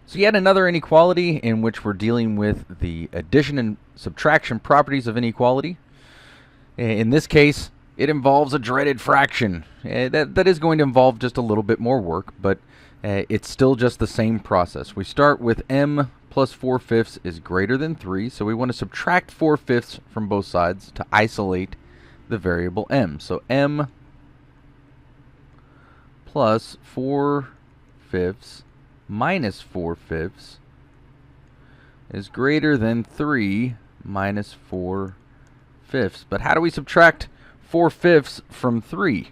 So yet another inequality in which we're dealing with the addition and subtraction properties of inequality. In this case, it involves a dreaded fraction. That is going to involve just a little bit more work, but it's still just the same process. We start with m plus 4/5 is greater than 3, so we want to subtract 4/5 from both sides to isolate the variable m. So m plus 4/5 minus 4/5 is greater than 3 minus 4/5. But how do we subtract 4/5 from 3?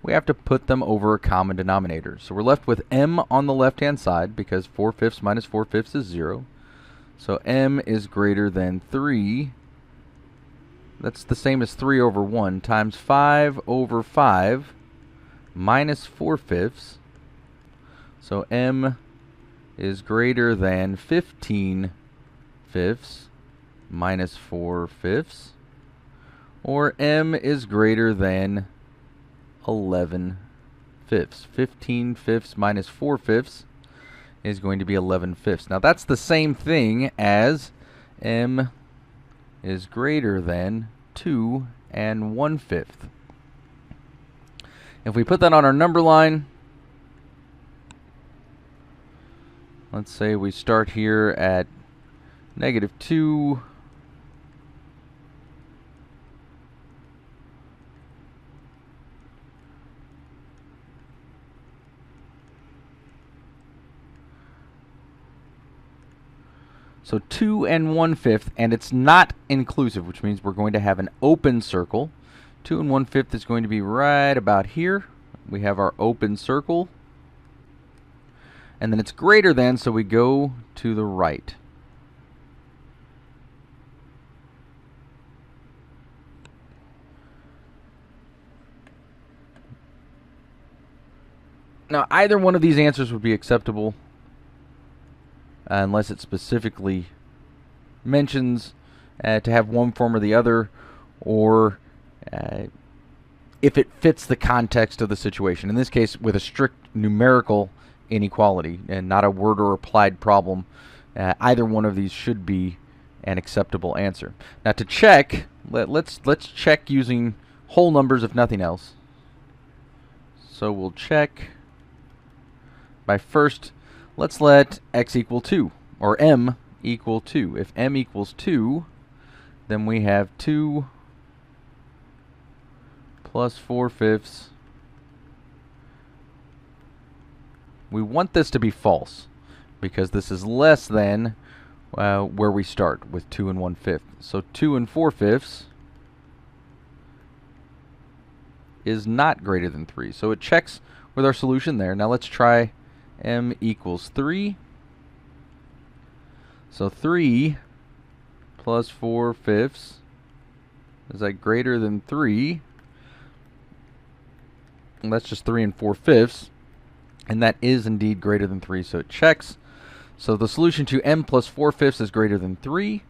We have to put them over a common denominator. So we're left with m on the left-hand side because 4/5 minus 4/5 is 0. So m is greater than 3. That's the same as 3 over 1 times 5 over 5 minus 4/5. So m is greater than 15/5 minus 4/5, or m is greater than 11/5. 15/5 minus 4/5 is going to be 11/5. Now that's the same thing as m is greater than 2 1/5. If we put that on our number line, let's say we start here at -2. So 2 1/5, and it's not inclusive, which means we're going to have an open circle. 2 1/5 is going to be right about here. We have our open circle. And then it's greater than, so we go to the right. Now, either one of these answers would be acceptable unless it specifically mentions to have one form or the other, or if it fits the context of the situation. In this case, with a strict numerical inequality and not a word or applied problem, either one of these should be an acceptable answer. Now to check, let's check using whole numbers if nothing else. So we'll check by first, let's let x equal 2, or m equal 2. If m equals 2, then we have 2 plus 4/5. We want this to be false because this is less than where we start with 2 1/5. So 2 4/5 is not greater than 3. So it checks with our solution there. Now let's try m equals 3. So 3 plus 4/5, is that greater than 3? And that's just 3 4/5. And that is indeed greater than 3, so it checks. So the solution to m plus 4/5 is greater than 3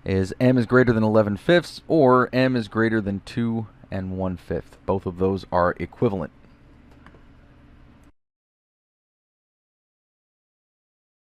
is m is greater than 11/5, or m is greater than 2 1/5. Both of those are equivalent.